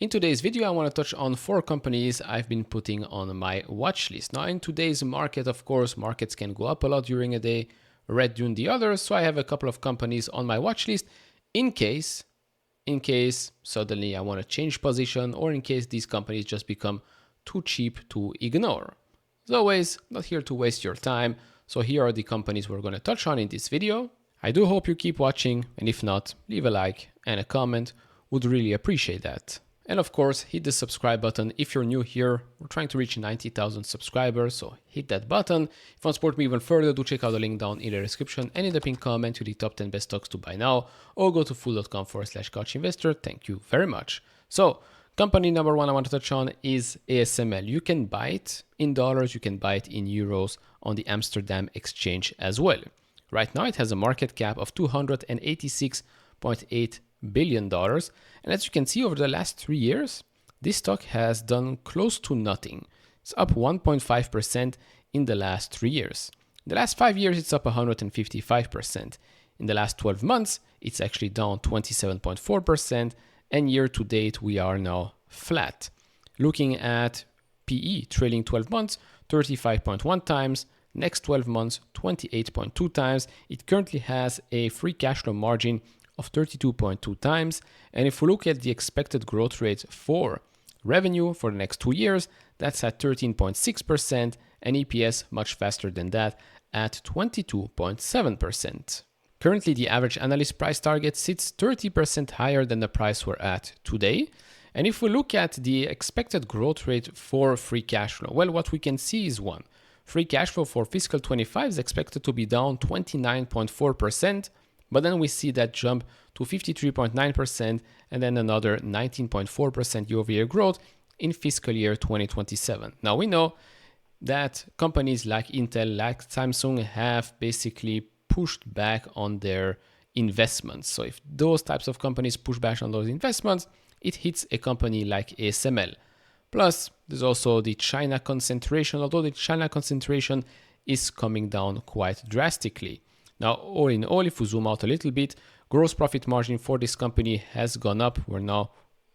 In today's video, I want to touch on 4 companies I've been putting on my watch list. Now, in today's market, of course, markets can go up a lot during a day, red during the others. So I have a couple of companies on my watch list in case suddenly I want to change position or in case these companies just become too cheap to ignore. As always, not here to waste your time. So here are the companies we're going to touch on in this video. I do hope you keep watching, and if not, leave a like and a comment. Would really appreciate that. And of course, hit the subscribe button if you're new here. We're trying to reach 90,000 subscribers, so hit that button. If you want to support me even further, do check out the link down in the description and in the pinned comment to the top 10 best stocks to buy now, or go to fool.com/couchinvestor. Thank you very much. So, company number 1 I want to touch on is Asml. You can buy it in dollars, you can buy it in euros on the Amsterdam exchange as well. Right now, it has a market cap of $286.8 billion. And as you can see, over the last 3 years, this stock has done close to nothing. It's up 1.5% in the last 3 years. In the last 5 years, it's up 155%. In the last 12 months, it's actually down 27.4%. And year to date, we are now flat. Looking at PE, trailing 12 months, 35.1 times. Next 12 months, 28.2 times. It currently has a free cash flow margin of 32.2 times. And if we look at the expected growth rate for revenue for the next 2 years, that's at 13.6%, and EPS much faster than that at 22.7%. Currently, the average analyst price target sits 30% higher than the price we're at today. And if we look at the expected growth rate for free cash flow, well, what we can see is one. Free cash flow for fiscal 25 is expected to be down 29.4%. But then we see that jump to 53.9% and then another 19.4% year-over-year growth in fiscal year 2027. Now we know that companies like Intel, like Samsung have basically pushed back on their investments. So if those types of companies push back on those investments, it hits a company like ASML. Plus, there's also the China concentration, although the China concentration is coming down quite drastically. Now, all in all, if we zoom out a little bit, gross profit margin for this company has gone up. We're now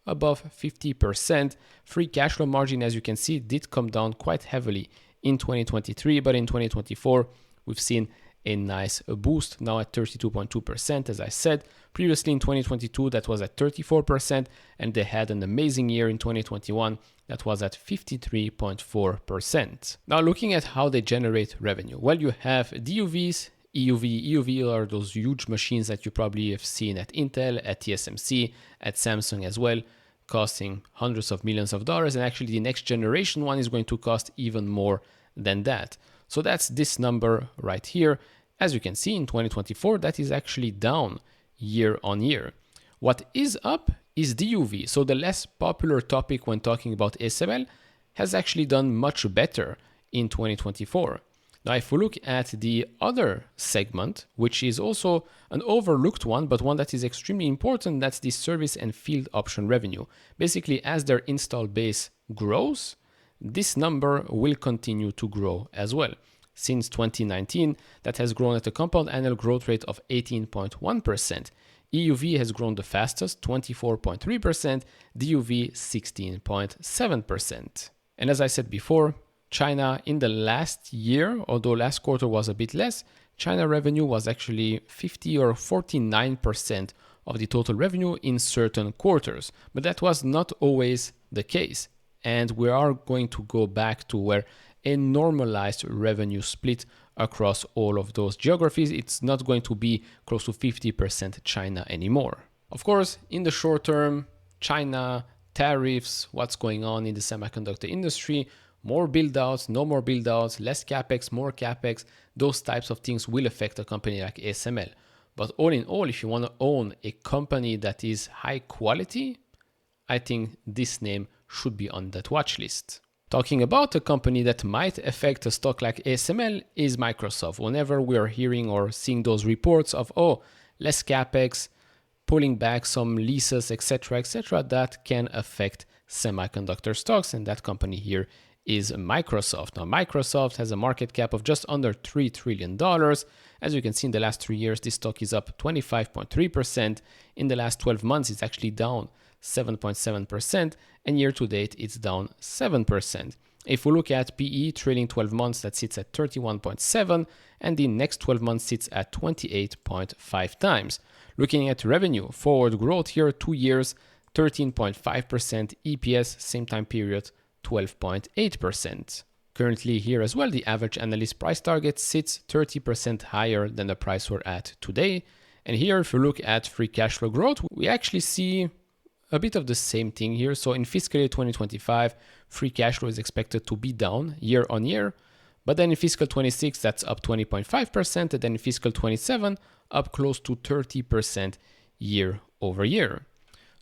above 50%. Free cash flow margin, as you can see, did come down quite heavily in 2023, but in 2024, we've seen a nice boost, now at 32.2%, as I said. Previously in 2022, that was at 34%, and they had an amazing year in 2021 that was at 53.4%. Now, looking at how they generate revenue, well, you have DUVs, EUV are those huge machines that you probably have seen at Intel, at TSMC, at Samsung as well, costing hundreds of millions of dollars. And actually the next generation one is going to cost even more than that. So that's this number right here. As you can see in 2024, that is actually down year on year. What is up is DUV. So the less popular topic when talking about ASML has actually done much better in 2024. Now, if we look at the other segment, which is also an overlooked one, but one that is extremely important, that's the service and field option revenue. Basically, as their install base grows, this number will continue to grow as well. Since 2019, that has grown at a compound annual growth rate of 18.1%. EUV has grown the fastest, 24.3%, DUV 16.7%. And as I said before, China in the last year, although last quarter was a bit less, China revenue was actually 50 or 49% of the total revenue in certain quarters. But that was not always the case. And we are going to go back to where a normalized revenue split across all of those geographies. It's not going to be close to 50% China anymore. Of course, in the short term, China, tariffs, what's going on in the semiconductor industry, more build-outs, no more build-outs, less capex, more capex, those types of things will affect a company like ASML. But all in all, if you want to own a company that is high quality, I think this name should be on that watch list. Talking about a company that might affect a stock like ASML is Microsoft. Whenever we are hearing or seeing those reports of, less capex, pulling back some leases, etc., that can affect semiconductor stocks, and that company here is Microsoft. Now, Microsoft has a market cap of just under $3 trillion. As you can see, in the last 3 years, this stock is up 25.3%. In the last 12 months, it's actually down 7.7%, and year to date it's down 7%. If we look at PE trailing 12 months, that sits at 31.7, and the next 12 months sits at 28.5 times. Looking at revenue, forward growth here, 2 years, 13.5%, EPS, same time period, 12.8%. Currently here as well, the average analyst price target sits 30% higher than the price we're at today. And here, if you look at free cash flow growth, we actually see a bit of the same thing here. So in fiscal year 2025, free cash flow is expected to be down year on year. But then in fiscal 26, that's up 20.5%. And then in fiscal 27, up close to 30% year over year.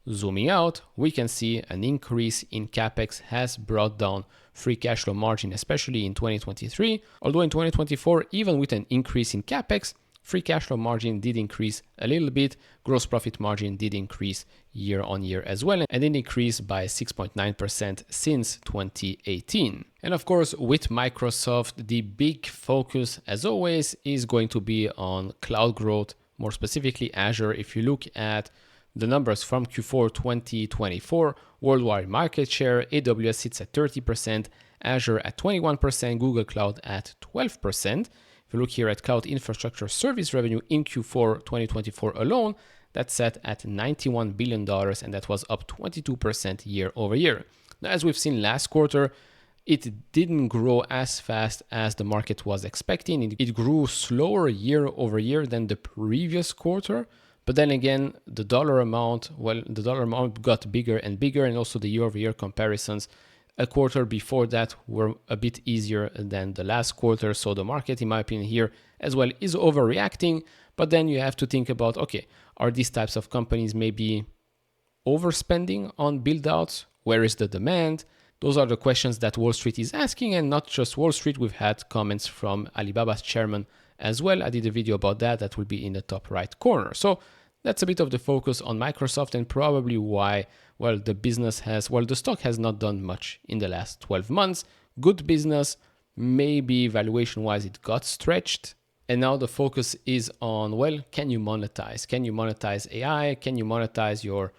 Zooming out, we can see an increase in CapEx has brought down free cash flow margin, especially in 2023. Although in 2024, even with an increase in CapEx, free cash flow margin did increase a little bit. Gross profit margin did increase year on year as well, and it increased by 6.9% since 2018. And of course, with Microsoft, the big focus, as always, is going to be on cloud growth, more specifically Azure. If you look at the numbers from Q4 2024, worldwide market share, AWS sits at 30%, Azure at 21%, Google Cloud at 12%. If you look here at cloud infrastructure service revenue in Q4 2024 alone, that's set at $91 billion, and that was up 22% year over year. Now, as we've seen last quarter, it didn't grow as fast as the market was expecting. It grew slower year over year than the previous quarter. But then again, the dollar amount got bigger and bigger, and also the year-over-year comparisons a quarter before that were a bit easier than the last quarter. So the market, in my opinion here as well, is overreacting. But then you have to think about, okay, are these types of companies maybe overspending on build-outs? Where is the demand? Those are the questions that Wall Street is asking, and not just Wall Street. We've had comments from Alibaba's chairman as well. I did a video about that. That will be in the top right corner. So that's a bit of the focus on Microsoft, and probably why, the stock has not done much in the last 12 months. Good business, maybe valuation-wise it got stretched. And now the focus is on, can you monetize? Can you monetize AI? Can you monetize your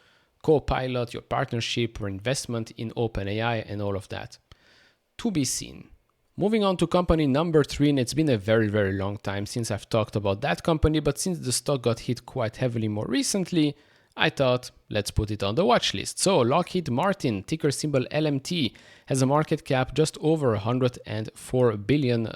co-pilot, your partnership or investment in OpenAI and all of that? To be seen. Moving on to company number 3, and it's been a very, very long time since I've talked about that company, but since the stock got hit quite heavily more recently, I thought, let's put it on the watch list. So Lockheed Martin, ticker symbol LMT, has a market cap just over $104 billion.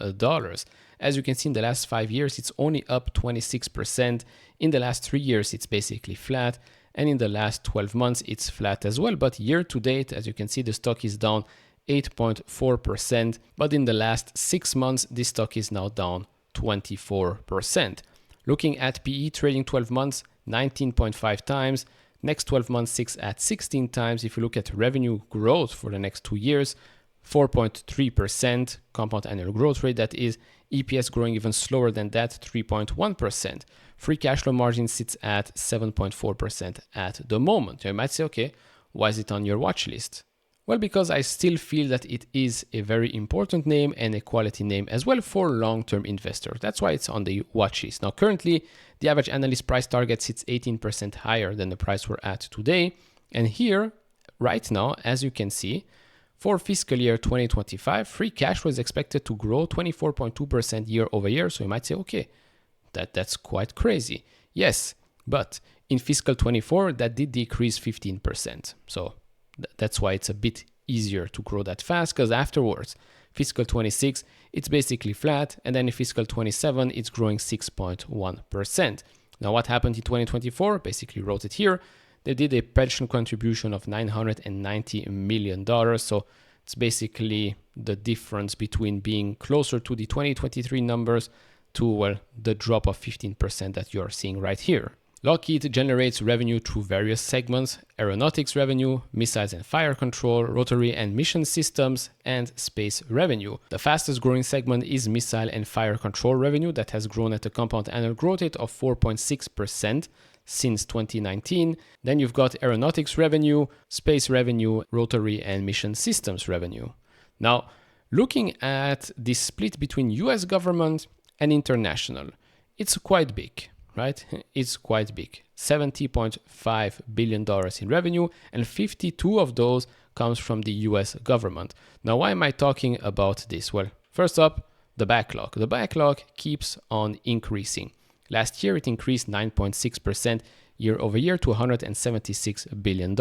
As you can see, in the last 5 years, it's only up 26%. In the last 3 years, it's basically flat. And in the last 12 months, it's flat as well. But year to date, as you can see, the stock is down 8.4%, but in the last 6 months, this stock is now down 24%. Looking at PE trading 12 months, 19.5 times. Next 12 months, sits at 16 times. If you look at revenue growth for the next 2 years, 4.3% compound annual growth rate. That is EPS growing even slower than that, 3.1%. Free cash flow margin sits at 7.4% at the moment. You might say, okay, why is it on your watch list? Well, because I still feel that it is a very important name and a quality name as well for long-term investors. That's why it's on the watch list. Now, currently, the average analyst price target sits 18% higher than the price we're at today. And here, right now, as you can see, for fiscal year 2025, free cash flow is expected to grow 24.2% year over year. So you might say, okay, that's quite crazy. Yes, but in fiscal 24, that did decrease 15%. So that's why it's a bit easier to grow that fast, because afterwards, fiscal 26, it's basically flat. And then in fiscal 27, it's growing 6.1%. Now, what happened in 2024? Basically wrote it here. They did a pension contribution of $990 million. So it's basically the difference between being closer to the 2023 numbers to, the drop of 15% that you're seeing right here. Lockheed generates revenue through various segments: aeronautics revenue, missiles and fire control, rotary and mission systems, and space revenue. The fastest growing segment is missile and fire control revenue, that has grown at a compound annual growth rate of 4.6% since 2019. Then you've got aeronautics revenue, space revenue, rotary and mission systems revenue. Now, looking at the split between US government and international, it's quite big. right? It's quite big. $70.5 billion in revenue, and 52 of those comes from the US government. Now, why am I talking about this? Well, first up, the backlog. The backlog keeps on increasing. Last year, it increased 9.6% year over year to $176 billion.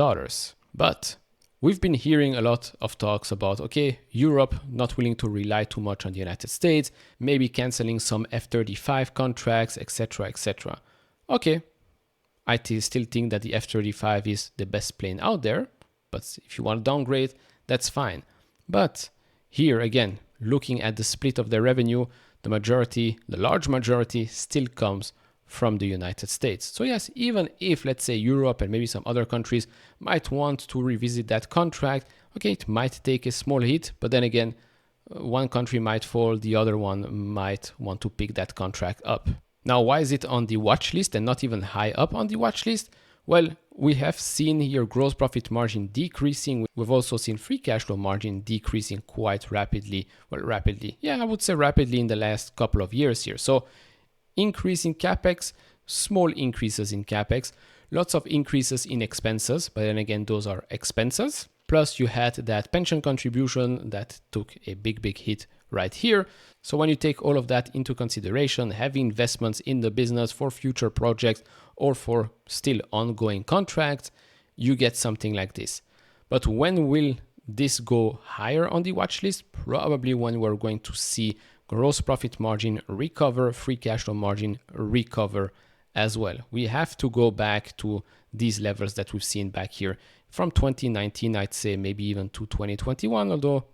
But we've been hearing a lot of talks about, okay, Europe not willing to rely too much on the United States, maybe canceling some F-35 contracts, etc., etc. Okay, I still think that the F-35 is the best plane out there, but if you want to downgrade, that's fine. But here again, looking at the split of their revenue, the large majority still comes from the United States. So yes, even if, let's say, Europe and maybe some other countries might want to revisit that contract, okay, it might take a small hit, but then again, one country might fall, the other one might want to pick that contract up. Now, why is it on the watch list and not even high up on the watch list? Well, we have seen here gross profit margin decreasing. We've also seen free cash flow margin decreasing quite rapidly. Well, rapidly. Yeah, I would say rapidly in the last couple of years here. So increase in CapEx, small increases in CapEx, lots of increases in expenses, but then again, those are expenses. Plus you had that pension contribution that took a big hit right here. So when you take all of that into consideration, heavy investments in the business for future projects or for still ongoing contracts, you get something like this. But when will this go higher on the watch list? Probably when we're going to see gross profit margin recover, free cash flow margin recover as well. We have to go back to these levels that we've seen back here from 2019, I'd say maybe even to 2021, although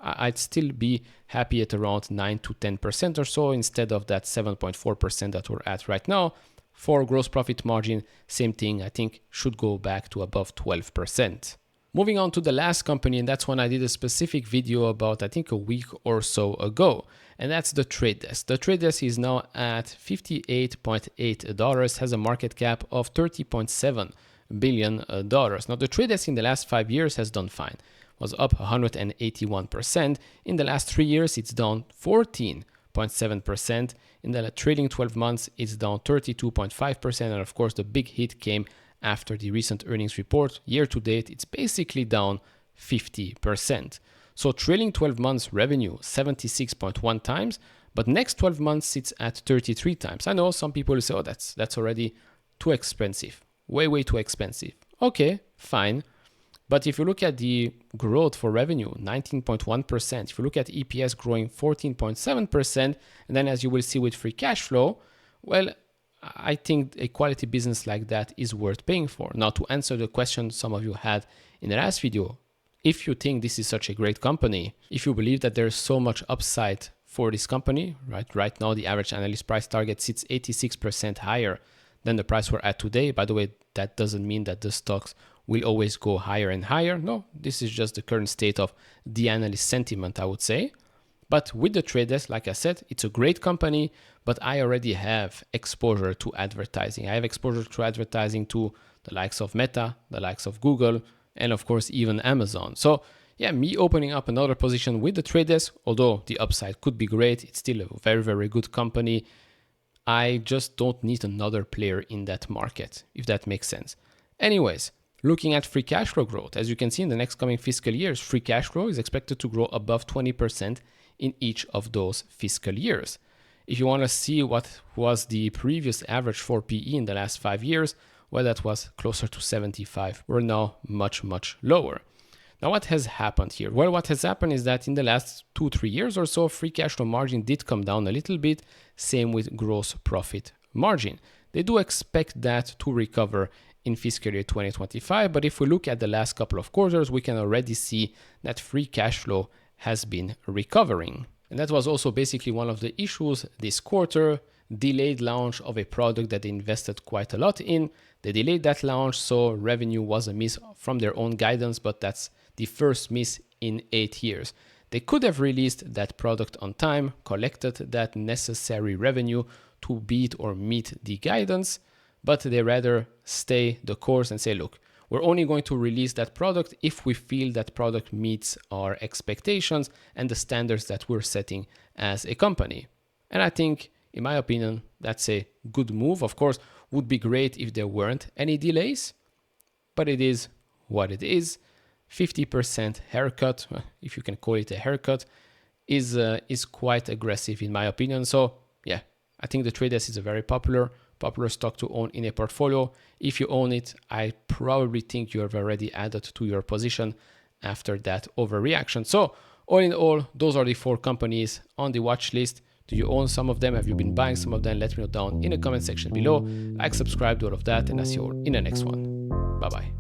I'd still be happy at around 9 to 10% or so instead of that 7.4% that we're at right now. For gross profit margin, same thing, I think should go back to above 12%. Moving on to the last company, and that's one I did a specific video about, I think a week or so ago, and that's the Trade Desk. The Trade Desk is now at $58.8, has a market cap of $30.7 billion. Now, the Trade Desk in the last 5 years has done fine. Was up 181%. In the last 3 years, it's down 14.7%. In the trailing 12 months, it's down 32.5%. And of course, the big hit came after the recent earnings report. Year to date, it's basically down 50%. So trailing 12 months revenue, 76.1 times, but next 12 months, it's at 33 times. I know some people will say, oh, that's already too expensive. Way too expensive. Okay, fine. But if you look at the growth for revenue, 19.1%, if you look at EPS growing 14.7%, and then as you will see with free cash flow, well, I think a quality business like that is worth paying for. Now, to answer the question some of you had in the last video, if you think this is such a great company, if you believe that there's so much upside for this company, right now the average analyst price target sits 86% higher than the price we're at today. By the way, that doesn't mean that the stocks will always go higher and higher. No, this is just the current state of the analyst sentiment, I would say. But with the Trade Desk, like I said, it's a great company, but I already have exposure to advertising. I have exposure to advertising to the likes of Meta, the likes of Google, and of course, even Amazon. So yeah, me opening up another position with the Trade Desk, although the upside could be great, it's still a very good company. I just don't need another player in that market, if that makes sense. Anyways, looking at free cash flow growth, as you can see in the next coming fiscal years, free cash flow is expected to grow above 20% in each of those fiscal years. If you want to see what was the previous average for PE in the last 5 years, well, that was closer to 75. We're now much lower. Now, what has happened here? Well, what has happened is that in the last 2-3 years or so, free cash flow margin did come down a little bit. Same with gross profit margin. They do expect that to recover in fiscal year 2025, but if we look at the last couple of quarters, we can already see that free cash flow has been recovering. And that was also basically one of the issues this quarter, delayed launch of a product that they invested quite a lot in. They delayed that launch, so revenue was a miss from their own guidance, but that's the first miss in 8 years. They could have released that product on time, collected that necessary revenue to beat or meet the guidance, but they rather stay the course and say, look, we're only going to release that product if we feel that product meets our expectations and the standards that we're setting as a company. And I think in my opinion, that's a good move. Of course, would be great if there weren't any delays, but it is what it is. 50% haircut, if you can call it a haircut, is quite aggressive in my opinion. So yeah, I think the Trade Desk is a very popular stock to own in a portfolio. If you own it, I probably think you have already added to your position after that overreaction. So all in all, those are the 4 companies on the watch list. Do you own some of them? Have you been buying some of them? Let me know down in the comment section below. Like, subscribe, do all of that, and I'll see you all in the next one. Bye bye.